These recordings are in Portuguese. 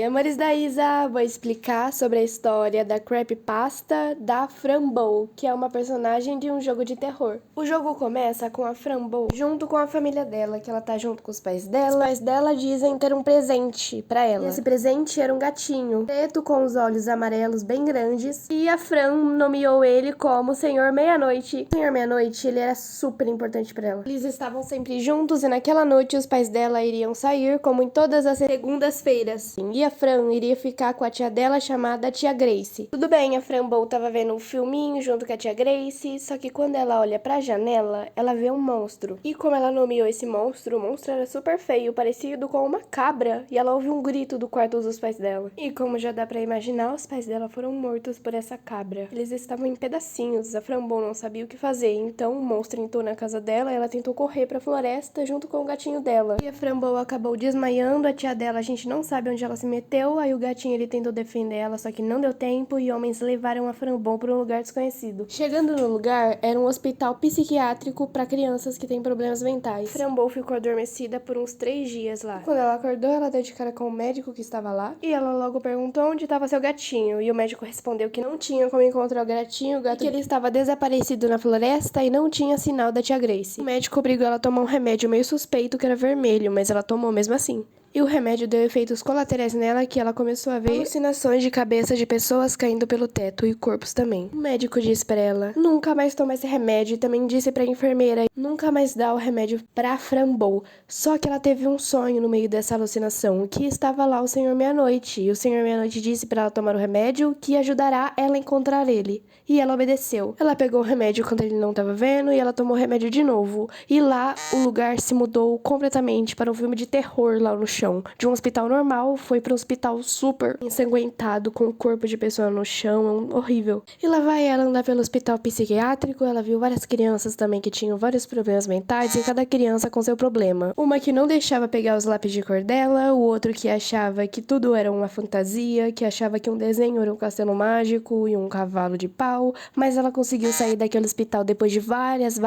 amores da Isa, vou explicar sobre a história da creepypasta da Frambow, que é uma personagem de um jogo de terror. O jogo começa com a Frambow junto com a família dela, que ela tá junto com os pais dela. Os pais dela dizem ter um presente pra ela. E esse presente era um gatinho preto com os olhos amarelos bem grandes, e a Fran nomeou ele como Senhor Meia-Noite. O Senhor Meia-Noite, ele era super importante pra ela. Eles estavam sempre juntos e naquela noite os pais dela iriam sair, como em todas as segundas-feiras. E a Fran iria ficar com a tia dela chamada Tia Grace. Tudo bem, a Frambow tava vendo um filminho junto com a tia Grace, só que quando ela olha pra janela, ela vê um monstro. E como ela nomeou esse monstro, o monstro era super feio, parecido com uma cabra, e ela ouve um grito do quarto dos pais dela. E como já dá pra imaginar, os pais dela foram mortos por essa cabra. Eles estavam em pedacinhos, a Frambow não sabia o que fazer, então o monstro entrou na casa dela e ela tentou correr pra floresta junto com o gatinho dela. E a Frambow acabou desmaiando, a tia dela, a gente não sabe onde ela se meteu, aí o gatinho ele tentou defender ela, só que não deu tempo e homens levaram a Frambow para um lugar desconhecido. Chegando no lugar, era um hospital psiquiátrico para crianças que têm problemas mentais. Frambow ficou adormecida por uns 3 dias lá. Quando ela acordou, ela deu de cara com o médico que estava lá e ela logo perguntou onde estava seu gatinho, e o médico respondeu que não tinha como encontrar o gatinho, que ele estava desaparecido na floresta e não tinha sinal da tia Grace. O médico obrigou ela a tomar um remédio meio suspeito que era vermelho, mas ela tomou mesmo assim. E o remédio deu efeitos colaterais nela, que ela começou a ver alucinações de cabeça de pessoas caindo pelo teto e corpos também. O médico disse pra ela nunca mais tomar esse remédio, e também disse pra enfermeira nunca mais dar o remédio pra Frambow. Só que ela teve um sonho no meio dessa alucinação, que estava lá o Senhor Meia-Noite, e o Senhor Meia-Noite disse pra ela tomar o remédio que ajudará ela a encontrar ele. E ela obedeceu. Ela pegou o remédio quando ele não estava vendo e ela tomou o remédio de novo. E lá o lugar se mudou completamente para um filme de terror lá no chão. De um hospital normal foi para um hospital super ensanguentado, com o corpo de pessoa no chão, horrível. E lá vai ela andar pelo hospital psiquiátrico, ela viu várias crianças também que tinham vários problemas mentais, e cada criança com seu problema. Uma que não deixava pegar os lápis de cor dela, o outro que achava que tudo era uma fantasia, que achava que um desenho era um castelo mágico e um cavalo de pau, mas ela conseguiu sair daquele hospital depois de várias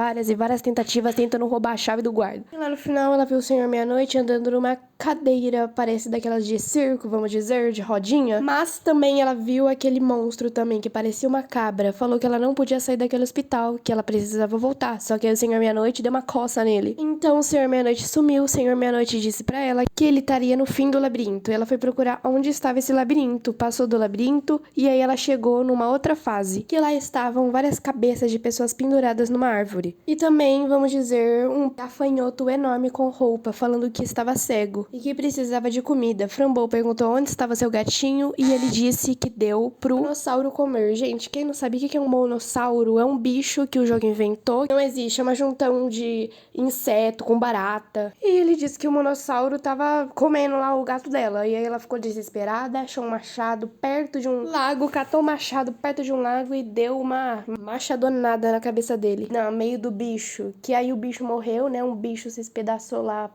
tentativas tentando roubar a chave do guarda. E lá no final ela viu o Senhor Meia-Noite andando numa cadeira, parece daquelas de circo, vamos dizer, de rodinha, mas também ela viu aquele monstro também, que parecia uma cabra. Falou que ela não podia sair daquele hospital, que ela precisava voltar, só que aí o Senhor Meia-Noite deu uma coça nele. Então o Senhor Meia-Noite sumiu, o Senhor Meia-Noite disse pra ela que ele estaria no fim do labirinto. Ela foi procurar onde estava esse labirinto, passou do labirinto, e aí ela chegou numa outra fase, que lá estavam várias cabeças de pessoas penduradas numa árvore. E também, vamos dizer, um gafanhoto enorme com roupa, falando que estava cego e que precisava de comida. Frambow perguntou onde estava seu gatinho e ele disse que deu pro monossauro comer. Gente, quem não sabe o que é um monossauro? É um bicho que o jogo inventou. Não existe, é uma juntão de inseto com barata. E ele disse que o monossauro tava comendo lá o gato dela. E aí ela ficou desesperada, achou um machado perto de um lago, catou o machado perto de um lago e deu uma machadonada na cabeça dele, no meio do bicho, que aí o bicho morreu, né? Um bicho se espedaçou lá,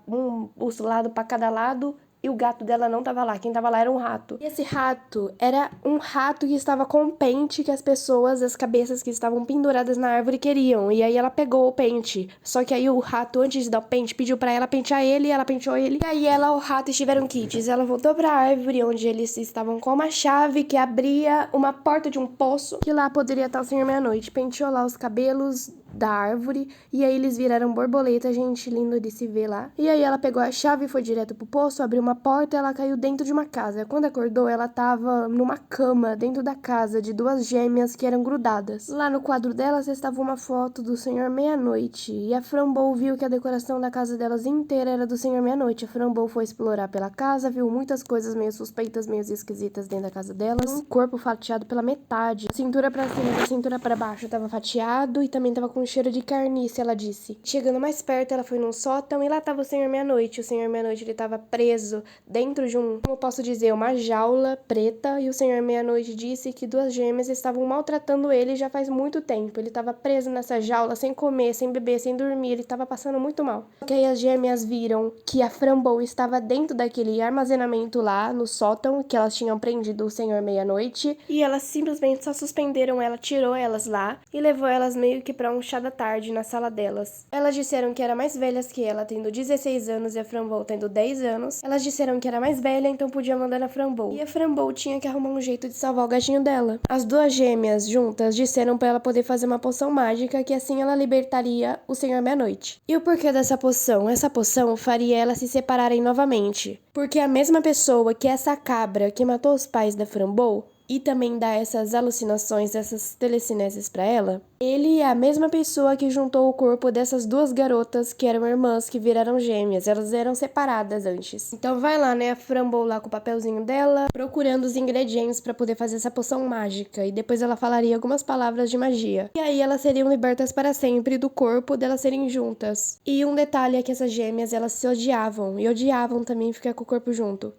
os lados pra cada lado, e o gato dela não tava lá. Quem tava lá era um rato. E esse rato era um rato que estava com o pente que as pessoas, as cabeças que estavam penduradas na árvore queriam. E aí ela pegou o pente. Só que aí o rato, antes de dar o pente, pediu pra ela pentear ele, e ela penteou ele. E aí ela, o rato, estiveram kits. Ela voltou pra árvore, onde eles estavam com uma chave que abria uma porta de um poço, que lá poderia estar o Senhor Meia-Noite. Penteou lá os cabelos da árvore, e aí eles viraram borboleta, gente, lindo de se ver lá. E aí ela pegou a chave e foi direto pro poço, abriu uma porta e ela caiu dentro de uma casa. Quando acordou, ela tava numa cama dentro da casa de 2 gêmeas que eram grudadas. Lá no quadro delas estava uma foto do Senhor Meia-Noite, e a Frambow viu que a decoração da casa delas inteira era do Senhor Meia-Noite. A Frambow foi explorar pela casa, viu muitas coisas meio suspeitas, meio esquisitas dentro da casa delas. Um corpo fatiado pela metade, a cintura pra cima e a cintura pra baixo tava fatiado, e também tava com cheiro de carniça, ela disse. Chegando mais perto, ela foi num sótão e lá tava o Senhor Meia-Noite. O Senhor Meia-Noite, ele tava preso dentro de como posso dizer, uma jaula preta, e o Senhor Meia-Noite disse que 2 gêmeas estavam maltratando ele já faz muito tempo. Ele tava preso nessa jaula, sem comer, sem beber, sem dormir, ele tava passando muito mal. Porque aí as gêmeas viram que a Frambow estava dentro daquele armazenamento lá no sótão, que elas tinham prendido o Senhor Meia-Noite, e elas simplesmente só suspenderam ela, tirou elas lá e levou elas meio que pra um chá da tarde na sala delas. Elas disseram que eram mais velhas que ela, tendo 16 anos e a Frambow tendo 10 anos. Elas disseram que era mais velha, então podia mandar na Frambow. E a Frambow tinha que arrumar um jeito de salvar o gatinho dela. As duas gêmeas juntas disseram pra ela poder fazer uma poção mágica, que assim ela libertaria o Senhor Meia-Noite. E o porquê dessa poção? Essa poção faria elas se separarem novamente. Porque a mesma pessoa que essa cabra que matou os pais da Frambow e também dá essas alucinações, essas telecineses pra ela, ele é a mesma pessoa que juntou o corpo dessas duas garotas que eram irmãs, que viraram gêmeas. Elas eram separadas antes. Então vai lá, né, a Frambow lá com o papelzinho dela, procurando os ingredientes pra poder fazer essa poção mágica. E depois ela falaria algumas palavras de magia. E aí elas seriam libertas para sempre do corpo delas serem juntas. E um detalhe é que essas gêmeas, elas se odiavam. E odiavam também ficar com o corpo junto.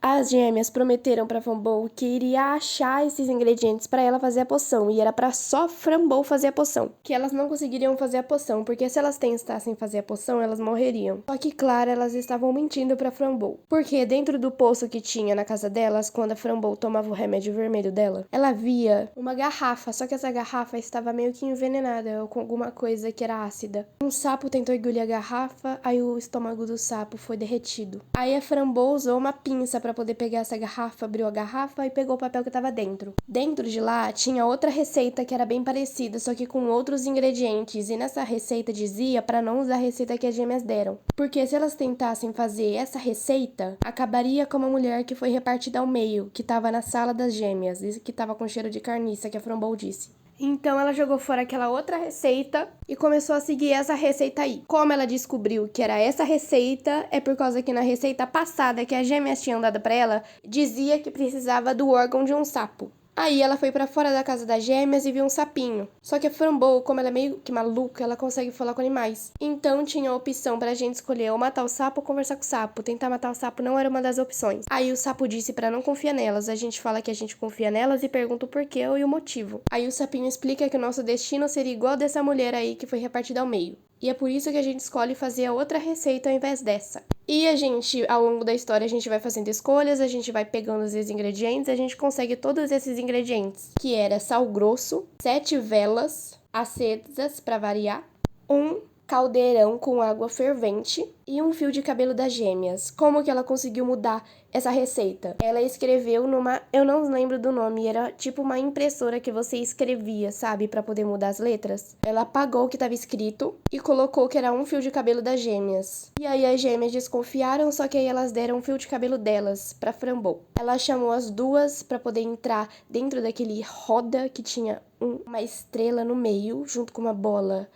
As gêmeas prometeram pra Frambow que iria achar esses ingredientes pra ela fazer a poção, e era pra só Frambow fazer a poção. Que elas não conseguiriam fazer a poção, porque se elas tentassem fazer a poção, elas morreriam. Só que, claro, elas estavam mentindo pra Frambow. Porque dentro do poço que tinha na casa delas, quando a Frambow tomava o remédio vermelho dela, ela via uma garrafa, só que essa garrafa estava meio que envenenada, ou com alguma coisa que era ácida. Um sapo tentou engolir a garrafa, aí o estômago do sapo foi derretido. Aí a Frambow usou uma pinça pra poder pegar essa garrafa, abriu a garrafa e pegou o papel que estava dentro. Dentro de lá tinha outra receita que era bem parecida, só que com outros ingredientes, e nessa receita dizia para não usar a receita que as gêmeas deram. Porque se elas tentassem fazer essa receita, acabaria com uma mulher que foi repartida ao meio, que estava na sala das gêmeas, e que estava com cheiro de carniça, que a Frambow disse. Então ela jogou fora aquela outra receita e começou a seguir essa receita aí. Como ela descobriu que era essa receita, é por causa que na receita passada que as gêmeas tinham dado pra ela, dizia que precisava do órgão de um sapo. Aí ela foi pra fora da casa das gêmeas e viu um sapinho. Só que a Frambow, como ela é meio que maluca, ela consegue falar com animais. Então tinha a opção pra gente escolher ou matar o sapo ou conversar com o sapo. Tentar matar o sapo não era uma das opções. Aí o sapo disse pra não confiar nelas. A gente fala que a gente confia nelas e pergunta o porquê e o motivo. Aí o sapinho explica que o nosso destino seria igual dessa mulher aí que foi repartida ao meio. E é por isso que a gente escolhe fazer a outra receita ao invés dessa. E a gente, ao longo da história, a gente vai fazendo escolhas, a gente vai pegando esses ingredientes, a gente consegue todos esses ingredientes, que era sal grosso, 7 velas acesas para variar, um caldeirão com água fervente e um fio de cabelo das gêmeas. Como que ela conseguiu mudar essa receita? Ela escreveu numa, eu não lembro do nome, era tipo uma impressora que você escrevia, sabe, para poder mudar as letras. Ela apagou o que estava escrito e colocou que era um fio de cabelo das gêmeas. E aí as gêmeas desconfiaram, só que aí elas deram um fio de cabelo delas para Frambow. Ela chamou as duas para poder entrar dentro daquele roda que tinha uma estrela no meio, junto com uma bola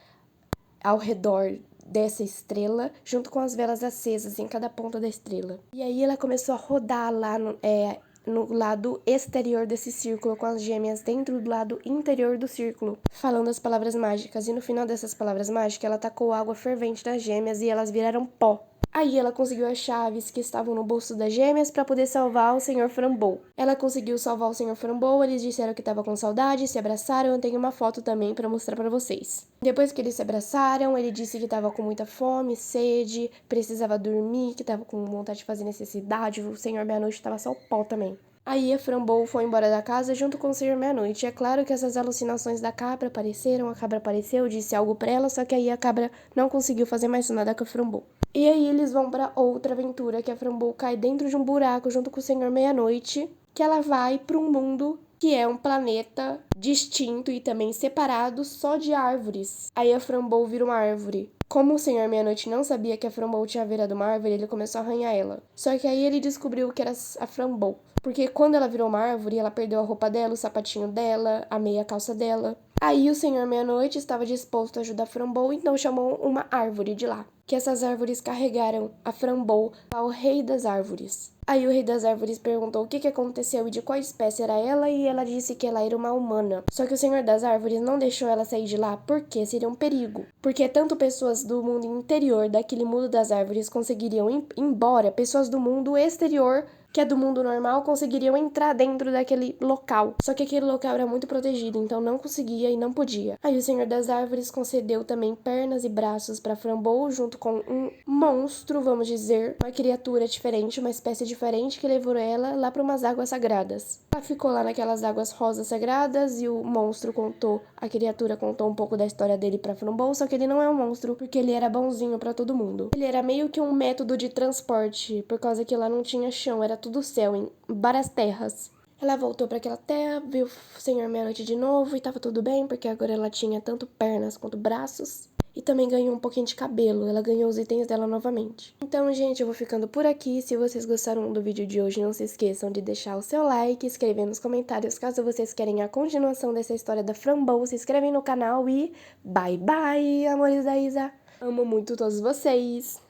ao redor dessa estrela, junto com as velas acesas em cada ponta da estrela. E aí ela começou a rodar lá no lado exterior desse círculo, com as gêmeas dentro do lado interior do círculo, falando as palavras mágicas. E no final dessas palavras mágicas, ela tacou água fervente nas gêmeas e elas viraram pó. Aí ela conseguiu as chaves que estavam no bolso das gêmeas para poder salvar o Senhor Frambow. Ela conseguiu salvar o Senhor Frambow, eles disseram que estava com saudade, se abraçaram, eu tenho uma foto também para mostrar para vocês. Depois que eles se abraçaram, ele disse que estava com muita fome, sede, precisava dormir, que estava com vontade de fazer necessidade, o Senhor Meia-Noite estava só o pó também. Aí a Frambow foi embora da casa junto com o Senhor Meia-Noite. É claro que essas alucinações da cabra apareceram, a cabra apareceu, disse algo pra ela, só que aí a cabra não conseguiu fazer mais nada com a Frambow. E aí eles vão pra outra aventura, que a Frambow cai dentro de um buraco junto com o Senhor Meia-Noite, que ela vai pra um mundo que é um planeta distinto e também separado só de árvores. Aí a Frambow vira uma árvore. Como o Senhor Meia-Noite não sabia que a Frambow tinha virado uma árvore, ele começou a arranhar ela. Só que aí ele descobriu que era a Frambow. Porque quando ela virou uma árvore, ela perdeu a roupa dela, o sapatinho dela, a meia calça dela. Aí o Senhor Meia-Noite estava disposto a ajudar a Frambow, então chamou uma árvore de lá. Que essas árvores carregaram a Frambow ao Rei das Árvores. Aí o Rei das Árvores perguntou o que aconteceu e de qual espécie era ela, e ela disse que ela era uma humana. Só que o Senhor das Árvores não deixou ela sair de lá porque seria um perigo. Porque tanto pessoas do mundo interior daquele mundo das árvores conseguiriam ir embora, pessoas do mundo exterior que é do mundo normal, conseguiriam entrar dentro daquele local. Só que aquele local era muito protegido, então não conseguia e não podia. Aí o Senhor das Árvores concedeu também pernas e braços para Framboesa, junto com um monstro, vamos dizer, uma criatura diferente, uma espécie diferente que levou ela lá para umas águas sagradas. Ela ficou lá naquelas águas rosas sagradas e o monstro contou, a criatura contou um pouco da história dele para Framboesa, só que ele não é um monstro porque ele era bonzinho para todo mundo. Ele era meio que um método de transporte, por causa que lá não tinha chão, era tudo céu, em várias terras. Ela voltou para aquela terra, viu o Senhor Meia-Noite de novo e tava tudo bem, porque agora ela tinha tanto pernas quanto braços. E também ganhou um pouquinho de cabelo, ela ganhou os itens dela novamente. Então, gente, eu vou ficando por aqui. Se vocês gostaram do vídeo de hoje, não se esqueçam de deixar o seu like, escrever nos comentários caso vocês querem a continuação dessa história da Framboesa. Se inscrevem no canal e bye bye, amores da Isa. Amo muito todos vocês.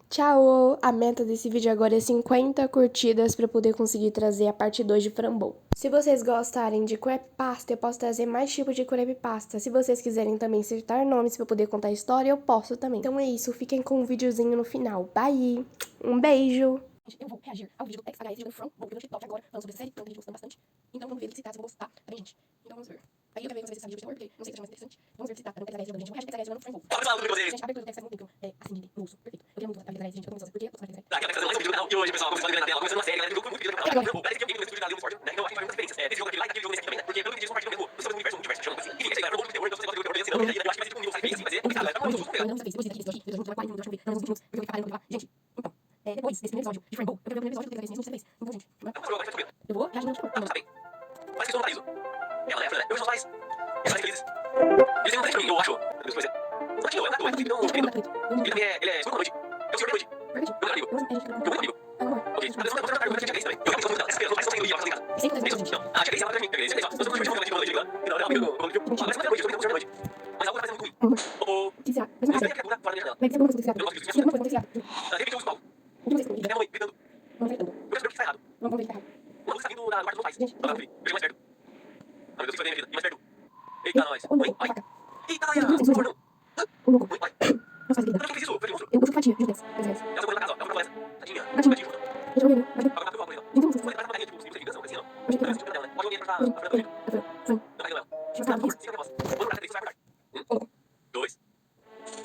Tchau! A meta desse vídeo agora é 50 curtidas para poder conseguir trazer a parte 2 de Framboesa. Se vocês gostarem de creepypasta, eu posso trazer mais tipos de creepypasta. Se vocês quiserem também citar nomes para poder contar a história, eu posso também. Então é isso, fiquem com um videozinho no final. Bye! Um beijo! Eu vou reagir ao vídeo do XHS do Framboesa no TikTok agora, falando sobre a série, que é um vídeo gostando bastante. Então vamos ver se caso eu vou gostar, tá bem, gente? Então vamos ver. Aí eu quero ver se esse vídeo de terror, porque não sei se é mais interessante. Vamos ver se tá no XHS jogando, gente. Vamos reagir no XHS jogando Framboesa. Gente, a abertura do texto é muito incrível. É assim, no uso, perfeito. Eu queria muito a XHS, gente, eu tô muito ansiosa. Por quê? Eu tô mais XHS. Aquela questão do vídeo do canal de hoje, pessoal, começando a na tela, começando uma série, galera, jogou muito vídeo no canal. Parece que alguém no estúdio da Leon Sport, né? Então eu acho que vai muitas experiências. Esse jogo aqui, like aquele jogo nesse aqui também, né? Porque pelo que diz, compartilha o mesmo, sobre o universo, chamando assim. Enfim, esse aí, galera, eu vou muito terror, então você gosta de terror, eu acho que vai ser tipo um nível sci-fi, assim, vai ser complicado, galera. Tá muito legal. Eu não sei se vocês aqui, esse vídeo, eu vou demorar 40 minutos, eu acho que eu vou ver, porque eu vou ficar parando pra gravar. Gente, então, depois desse primeiro episódio de Framboesa, eu quero ver o primeiro episódio do XHS mesmo, então, gente, eu vou reagir no TikTok. Tá bem. Mas que estou no paraíso. Ela é a Fran, eu vejo os pais. Eles são felizes. Eles têm um presente pra mim, eu acho. Deus pois é. Não tinha, eu é um gato, não, ele também é, ele é escuro com a noite. É o senhor da noite. Meu amigo. Meu amigo. Ok, mas eu não vou tratar de também. Eu realmente gosto muito dela. Essas pais estão saindo do dia, ela tá ligada. É isso. Não, a tia Grace, ela tá pra mim. É isso, nós estamos divertindo muito na noite, ligado? Não, ela é amigo do Rodrigo. Mas não é noite, eu também não noite. Mas algo vai fazer muito ruim. O que será? Mas não é criatura fora da minha janela. Eu não gosto disso. De repente eu uso mal. É minha mãe gritando. Eu quero saber o que está errado. Uma luz saindo da quarto dos pais. Ela vai eu chego mais perto. Ah, meu Deus, isso vai ver minha vida. E mais perto. Eita, nós. Mãe, ai. Eita, ai, por favor, não. Mãe, ai. Eu não fiz isso, foi monstro. Eu gosto de fatia, de 10. Ela tá correndo na casa, ó. Ela foi essa. Tadinha. Tadinha junto. Agora tá com o ele, ó. Foi pra marinha, tipo, simples vingança, uma coisa assim, ó. Eu sinto dela, né? Pode alguém pra a Fran também. Não vai ela. Por favor, siga a voz. Vamos pra 3, vai acordar. 2,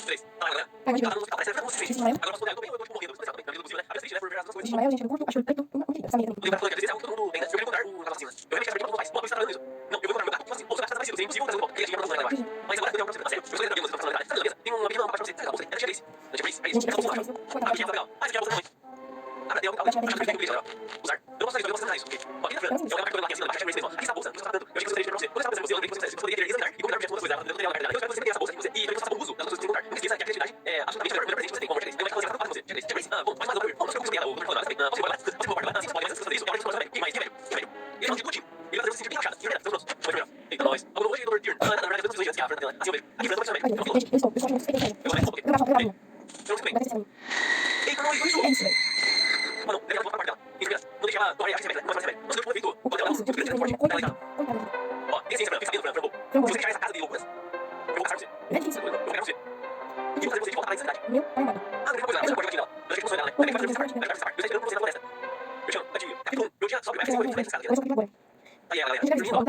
3. Tá lá, galera. Ela não fica, parece que ela não se sente. Agora eu posso mudar, eu tô bem, eu tô tipo morrendo, eu tô estressado também. Na vida do possível, né? A vida triste, né? Por ver as coisas. Lembrar falando que às vezes é algo que todo mundo tem, né? Eu quero encontrar o casal assim, né? Eu realmente quero saber como faz. Pô, por isso tá fazendo isso. Não, eu vou encontrar meu gato. Tipo assim, pô, você tá fazendo isso. Seria impossível fazer um Ele é gigante, não vai lá. Mas agora eu tenho uma pra você. Sério, eu sou legal, você tá fazendo verdade. Tá beleza? Tem uma pequena parte pra você. Tá legal, você. É da tia Grace. Da tia Grace, é isso. É como você acha. Ah, que é legal. Ah, isso aqui é a bolsa da mãe. Ah, tem algo que eu acho que eu tenho que usar. Eu não posso fazer isso, eu vou fazer isso. Ok. Ó, aqui na Fran, eu quero lá aqui assim, na baixa Grace mesmo. Aqui está a bolsa, você tá dando. Eu achei que você teria pra você. Quando eu estava fazendo você, eu lembrei que você poderia examinar e combinar com as coisas. Eu não tenho ela na verdade. Eu espero que você tenha essa bolsa aqui você e também faça bom uso das coisas que você tem. Não esqueça que a criatividade é absolutamente o melhor presente que você tem. Como a tia Grace. Eu acho que ela vai fazer com você. Tia Grace. Ah, bom, mas nada, bom, não se preocupe sobre ela. O doutor falou nada, posso ir embora? Posso ir embora? Sim, você pode, mas se você fazer isso, eu vou fazer também. Quem mais? Quem velho? Quem velho? Ele fala de glúteo. Ele vai fazer você sentir bem relaxado. E verdade, estamos prontos. Pode melhor. Eita, nós. Algo novo hoje, doutor Dearn. Na verdade, eu não preciso antes que a Fran dela. Assim eu vejo. Aqui, Fran, também. Eu não fico. Eu vou ok. Eu não sei bem. Eita, nós, isso. É isso, velho. Mano, deve ela voltar pra parte dela. Isso, não deixa ela tomar a gente mais velho. Nossa, eu tô feito. Pode ela muito grande, forte. Tá ligado? Ó, tem ciência, Fran. Fica sabendo, Fran. Se você deixar essa casa de loucuras, eu vou caçar você. Eu vou pegar você. E vou fazer você de volta à insanidade. Ah, não tem uma coisa lá. Você pode dela. Eu acho que funciona dela, né? Vai ter que fazer você parte. Vai ter que fazer parte. Eu sei esperando você na floresta. Eu te amo, tadinho. Capítulo 1. Meu dia sobe, vai ser 45 escada. Aí, galera. Termina, ó.